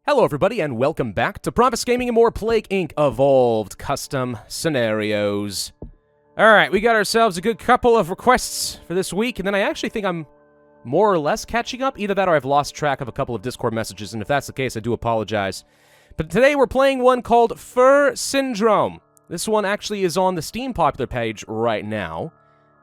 Hello everybody and welcome back to Pravus Gaming and more Plague Inc. Evolved Custom Scenarios. Alright, we got ourselves a good couple of requests for this week, and then I actually think I'm more or less catching up. Either that or I've lost track of a couple of Discord messages, and if that's the case, I do apologize. But today we're playing one called FURRY Syndrome. This one actually is on the Steam popular page right now.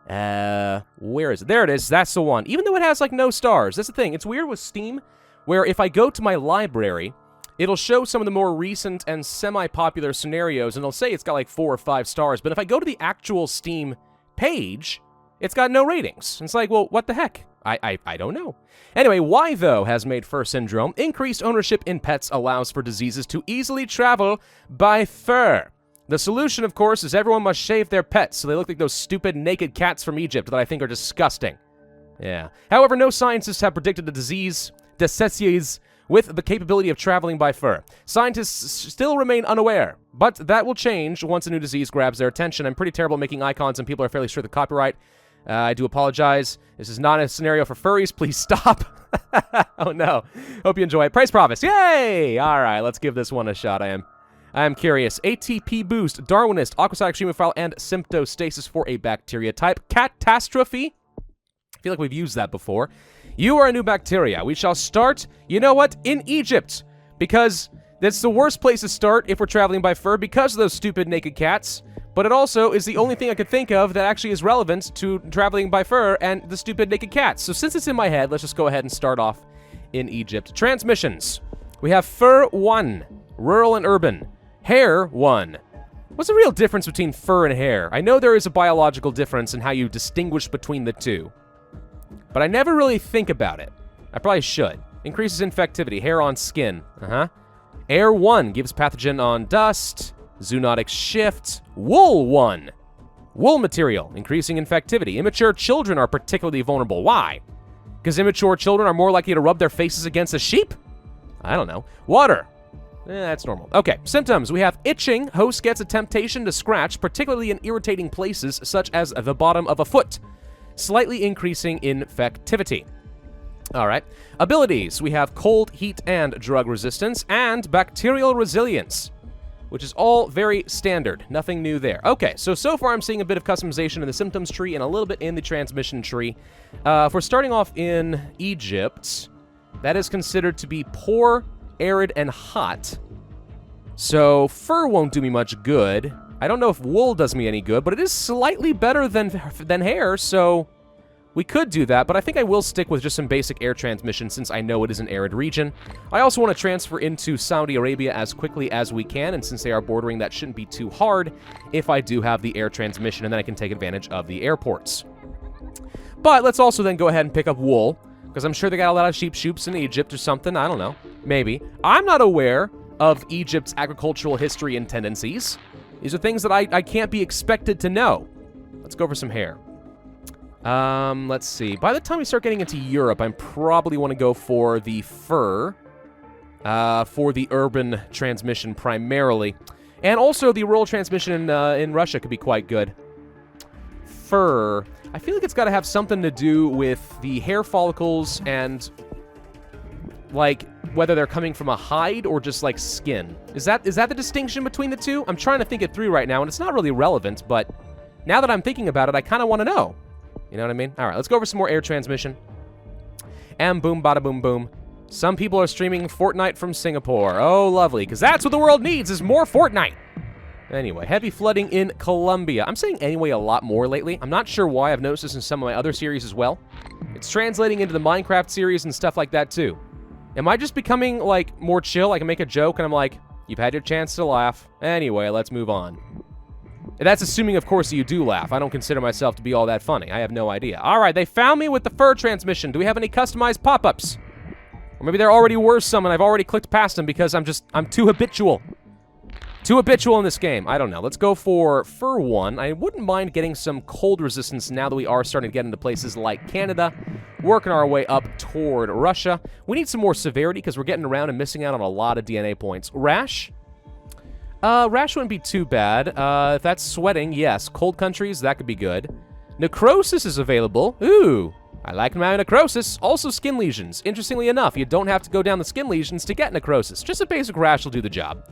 Where is it? There it is, that's the one. Even though it has, like, no stars. That's the thing, it's weird with Steam, where if I go to my library, it'll show some of the more recent and semi-popular scenarios, and it'll say it's got like 4 or 5 stars, but if I go to the actual Steam page, it's got no ratings. And it's like, well, what the heck? I don't know. Anyway, why, though, has made FURRY Syndrome? Increased ownership in pets allows for diseases to easily travel by fur. The solution, of course, is everyone must shave their pets, so they look like those stupid naked cats from Egypt that I think are disgusting. Yeah. However, no scientists have predicted the disease with the capability of traveling by fur. Scientists still remain unaware, but that will change once a new disease grabs their attention. I'm pretty terrible at making icons, and people are fairly strict with copyright. I do apologize. This is not a scenario for furries. Please stop. Oh no. Hope you enjoy it. Praise Pravus. Yay! Alright, let's give this one a shot. I am curious. ATP boost, Darwinist, aquatic chemophile, and symptostasis for a bacteria type. Catastrophe. I feel like we've used that before. You are a new bacteria. We shall start, you know what, in Egypt. Because that's the worst place to start if we're traveling by fur because of those stupid naked cats. But it also is the only thing I could think of that actually is relevant to traveling by fur and the stupid naked cats. So since it's in my head, let's just go ahead and start off in Egypt. Transmissions. We have Fur 1, rural and urban. Hair 1. What's the real difference between fur and hair? I know there is a biological difference in how you distinguish between the two, but I never really think about it. I probably should. Increases infectivity. Hair on skin. Air 1 gives pathogen on dust. Zoonotic shift. Wool 1. Wool material. Increasing infectivity. Immature children are particularly vulnerable. Why? Because immature children are more likely to rub their faces against a sheep? I don't know. Water. That's normal. Okay, symptoms. We have itching. Host gets a temptation to scratch, particularly in irritating places such as the bottom of a foot. Slightly increasing infectivity. Alright. Abilities. We have cold, heat, and drug resistance, and bacterial resilience, which is all very standard. Nothing new there. Okay, so far I'm seeing a bit of customization in the symptoms tree and a little bit in the transmission tree. If we're starting off in Egypt, that is considered to be poor, arid, and hot. So fur won't do me much good. I don't know if wool does me any good, but it is slightly better than hair, so we could do that, but I think I will stick with just some basic air transmission since I know it is an arid region. I also want to transfer into Saudi Arabia as quickly as we can, and since they are bordering, that shouldn't be too hard if I do have the air transmission, and then I can take advantage of the airports. But let's also then go ahead and pick up wool, because I'm sure they got a lot of sheep shoops in Egypt or something. I don't know. Maybe. I'm not aware of Egypt's agricultural history and tendencies. These are things that I can't be expected to know. Let's go for some hair. Let's see. By the time we start getting into Europe, I probably want to go for the fur. For the urban transmission primarily. And also the rural transmission in Russia could be quite good. Fur. I feel like it's got to have something to do with the hair follicles and, like, whether they're coming from a hide or just, like, skin. Is that the distinction between the two? I'm trying to think it through right now, and it's not really relevant, but now that I'm thinking about it, I kind of want to know. You know what I mean? All right, let's go over some more air transmission. And boom, bada boom, boom. Some people are streaming Fortnite from Singapore. Oh, lovely, because that's what the world needs is more Fortnite. Anyway, heavy flooding in Colombia. I'm saying anyway a lot more lately. I'm not sure why. I've noticed this in some of my other series as well. It's translating into the Minecraft series and stuff like that, too. Am I just becoming, like, more chill? I can make a joke, and I'm like, you've had your chance to laugh. Anyway, let's move on. And that's assuming, of course, that you do laugh. I don't consider myself to be all that funny. I have no idea. All right, they found me with the fur transmission. Do we have any customized pop-ups? Or maybe there already were some, and I've already clicked past them because I'm too habitual. Too habitual in this game. I don't know. Let's go for Fur 1. I wouldn't mind getting some cold resistance now that we are starting to get into places like Canada. Working our way up toward Russia. We need some more severity because we're getting around and missing out on a lot of DNA points. Rash? Rash wouldn't be too bad. If that's sweating, yes. Cold countries, that could be good. Necrosis is available. Ooh. I like my necrosis. Also skin lesions. Interestingly enough, you don't have to go down the skin lesions to get necrosis. Just a basic rash will do the job.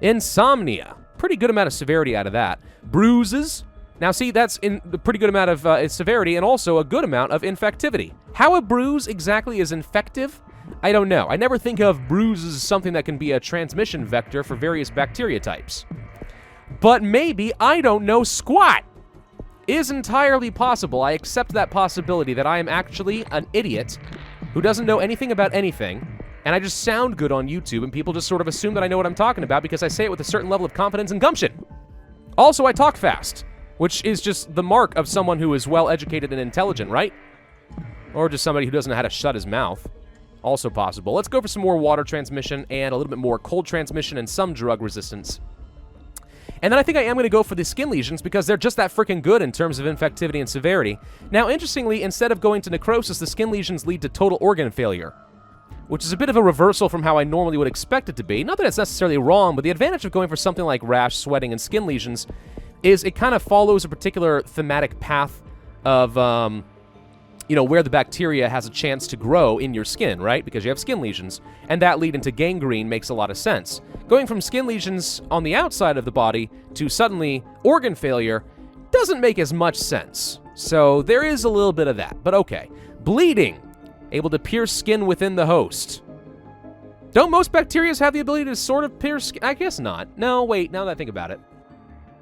Insomnia. Pretty good amount of severity out of that. Bruises. Now see, that's in the pretty good amount of severity and also a good amount of infectivity. How a bruise exactly is infective, I don't know. I never think of bruises as something that can be a transmission vector for various bacteria types. But maybe I don't know squat. Is entirely possible. I accept that possibility that I am actually an idiot who doesn't know anything about anything, and I just sound good on YouTube, and people just sort of assume that I know what I'm talking about because I say it with a certain level of confidence and gumption. Also, I talk fast, which is just the mark of someone who is well-educated and intelligent, right? Or just somebody who doesn't know how to shut his mouth. Also possible. Let's go for some more water transmission and a little bit more cold transmission and some drug resistance. And then I think I am going to go for the skin lesions because they're just that freaking good in terms of infectivity and severity. Now, interestingly, instead of going to necrosis, the skin lesions lead to total organ failure, which is a bit of a reversal from how I normally would expect it to be. Not that it's necessarily wrong, but the advantage of going for something like rash, sweating, and skin lesions is it kind of follows a particular thematic path of, you know, where the bacteria has a chance to grow in your skin, right? Because you have skin lesions, and that lead into gangrene makes a lot of sense. Going from skin lesions on the outside of the body to suddenly organ failure doesn't make as much sense. So there is a little bit of that, but okay. Bleeding, able to pierce skin within the host. Don't most bacteria have the ability to sort of pierce skin? I guess not. No, wait, now that I think about it.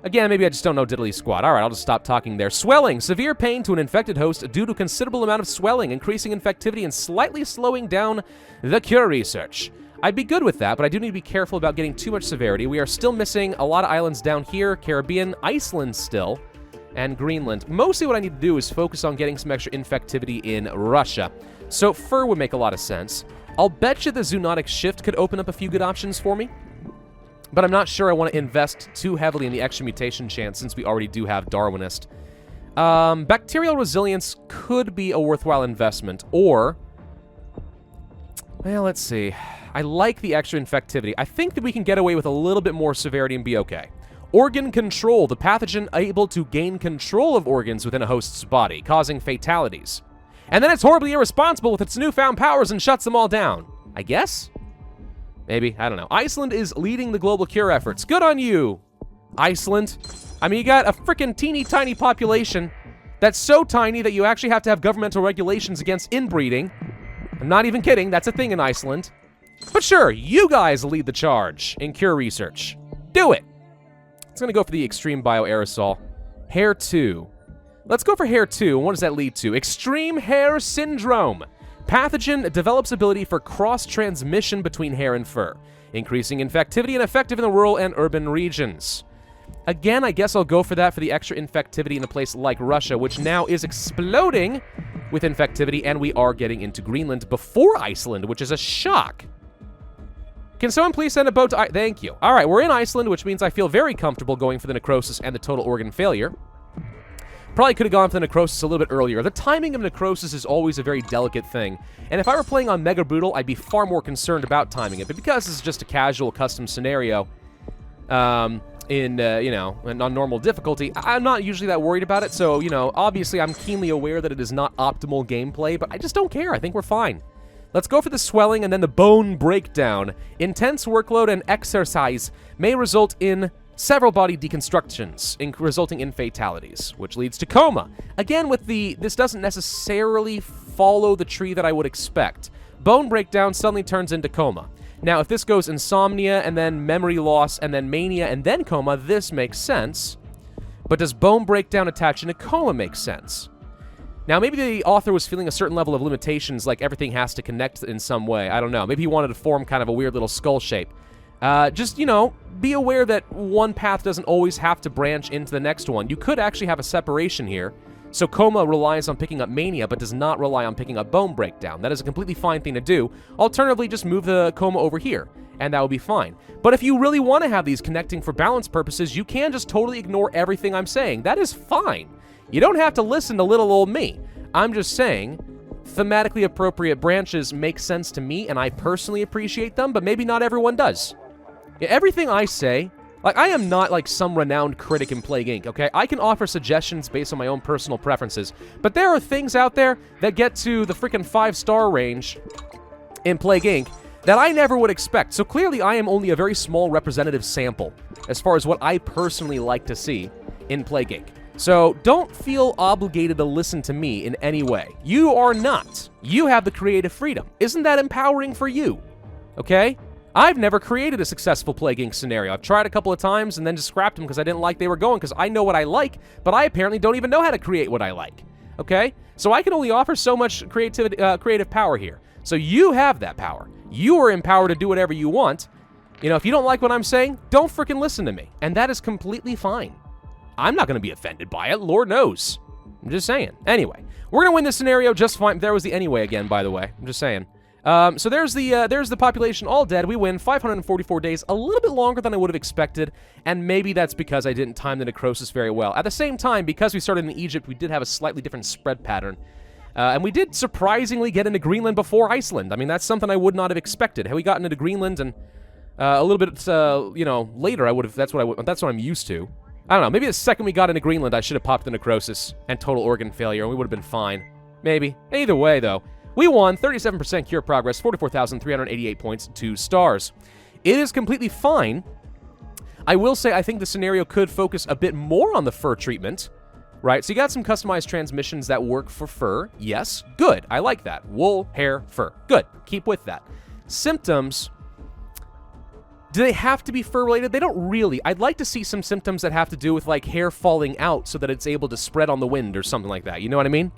Again, maybe I just don't know diddly squat. All right, I'll just stop talking there. Swelling. Severe pain to an infected host due to considerable amount of swelling, increasing infectivity and slightly slowing down the cure research. I'd be good with that, but I do need to be careful about getting too much severity. We are still missing a lot of islands down here. Caribbean, Iceland still, and Greenland. Mostly what I need to do is focus on getting some extra infectivity in Russia. So fur would make a lot of sense. I'll bet you the zoonotic shift could open up a few good options for me. But I'm not sure I want to invest too heavily in the extra mutation chance since we already do have Darwinist. Bacterial resilience could be a worthwhile investment, or... well, let's see. I like the extra infectivity. I think that we can get away with a little bit more severity and be okay. Organ control. The pathogen able to gain control of organs within a host's body, causing fatalities. And then it's horribly irresponsible with its newfound powers and shuts them all down. I guess? Maybe. I don't know. Iceland is leading the global cure efforts. Good on you, Iceland. I mean, you got a freaking teeny tiny population that's so tiny that you actually have to have governmental regulations against inbreeding. I'm not even kidding. That's a thing in Iceland. But sure, you guys lead the charge in cure research. Do it. It's going to go for the extreme bioaerosol. Hair 2. Let's go for hair 2. And what does that lead to? Extreme hair syndrome. Pathogen develops ability for cross-transmission between hair and fur, increasing infectivity and effective in the rural and urban regions. Again, I guess I'll go for that for the extra infectivity in a place like Russia, which now is exploding with infectivity, and we are getting into Greenland before Iceland, which is a shock. Can someone please send a boat to thank you. All right, we're in Iceland, which means I feel very comfortable going for the necrosis and the total organ failure. Probably could have gone for the necrosis a little bit earlier. The timing of necrosis is always a very delicate thing, and if I were playing on Mega Brutal, I'd be far more concerned about timing it, but because this is just a casual custom scenario, you know, on normal difficulty, I'm not usually that worried about it, so, you know, obviously I'm keenly aware that it is not optimal gameplay, but I just don't care. I think we're fine. Let's go for the swelling and then the bone breakdown. Intense workload and exercise may result in several body deconstructions, resulting in fatalities, which leads to coma. Again, with this doesn't necessarily follow the tree that I would expect. Bone breakdown suddenly turns into coma. Now, if this goes insomnia, and then memory loss, and then mania, and then coma, this makes sense. But does bone breakdown attach into coma make sense? Now, maybe the author was feeling a certain level of limitations, like everything has to connect in some way. I don't know. Maybe he wanted to form kind of a weird little skull shape. Just, you know, be aware that one path doesn't always have to branch into the next one. You could actually have a separation here. So coma relies on picking up mania, but does not rely on picking up bone breakdown. That is a completely fine thing to do. Alternatively, just move the coma over here, and that will be fine. But if you really want to have these connecting for balance purposes, you can just totally ignore everything I'm saying. That is fine. You don't have to listen to little old me. I'm just saying, thematically appropriate branches make sense to me, and I personally appreciate them, but maybe not everyone does. Yeah, everything I say, Like, I am not, like, some renowned critic in Plague Inc., okay? I can offer suggestions based on my own personal preferences, but there are things out there that get to the freaking 5-star range in Plague Inc. that I never would expect. So clearly, I am only a very small representative sample as far as what I personally like to see in Plague Inc. So don't feel obligated to listen to me in any way. You are not. You have the creative freedom. Isn't that empowering for you? Okay? I've never created a successful Plague Inc. scenario. I've tried a couple of times and then just scrapped them because I didn't like they were going, because I know what I like, but I apparently don't even know how to create what I like. Okay? So I can only offer so much creative power here. So you have that power. You are empowered to do whatever you want. You know, if you don't like what I'm saying, don't freaking listen to me. And that is completely fine. I'm not going to be offended by it, Lord knows. I'm just saying. Anyway, we're going to win this scenario just fine. There was the anyway again, by the way. I'm just saying. So there's the population all dead. We win 544 days, a little bit longer than I would have expected, and maybe that's because I didn't time the necrosis very well. At the same time, because we started in Egypt, we did have a slightly different spread pattern. And we did surprisingly get into Greenland before Iceland. I mean, that's something I would not have expected. Had we gotten into Greenland and a little bit, you know, later, I would have. That's what I'm used to. I don't know. Maybe the second we got into Greenland, I should have popped the necrosis and total organ failure, and we would have been fine. Maybe. Either way, though, we won 37% cure progress, 44,388 points, 2 stars. It is completely fine. I will say I think the scenario could focus a bit more on the fur treatment. Right, so you got some customized transmissions that work for fur. Yes, good. I like that. Wool, hair, fur. Good. Keep with that. Symptoms. Do they have to be fur-related? They don't really. I'd like to see some symptoms that have to do with, like, hair falling out so that it's able to spread on the wind or something like that. You know what I mean?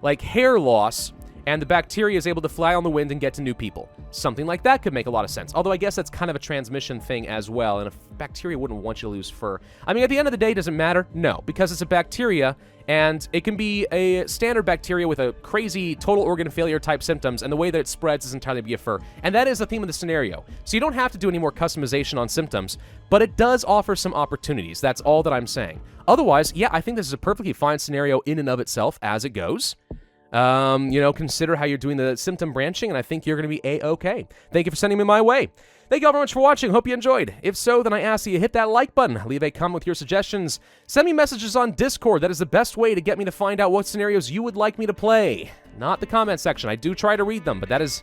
Like, hair loss, and the bacteria is able to fly on the wind and get to new people. Something like that could make a lot of sense. Although I guess that's kind of a transmission thing as well, and a bacteria wouldn't want you to lose fur. I mean, at the end of the day, does it matter? No, because it's a bacteria, and it can be a standard bacteria with a crazy total organ failure type symptoms, and the way that it spreads is entirely via fur. And that is the theme of the scenario. So you don't have to do any more customization on symptoms, but it does offer some opportunities. That's all that I'm saying. Otherwise, yeah, I think this is a perfectly fine scenario in and of itself as it goes. You know, consider how you're doing the symptom branching, and I think you're going to be A-okay. Thank you for sending me my way. Thank you all very much for watching. Hope you enjoyed. If so, then I ask that you hit that like button, leave a comment with your suggestions, send me messages on Discord. That is the best way to get me to find out what scenarios you would like me to play. Not the comment section. I do try to read them, but that is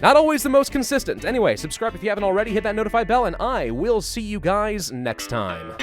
not always the most consistent. Anyway, subscribe if you haven't already, hit that notify bell, and I will see you guys next time.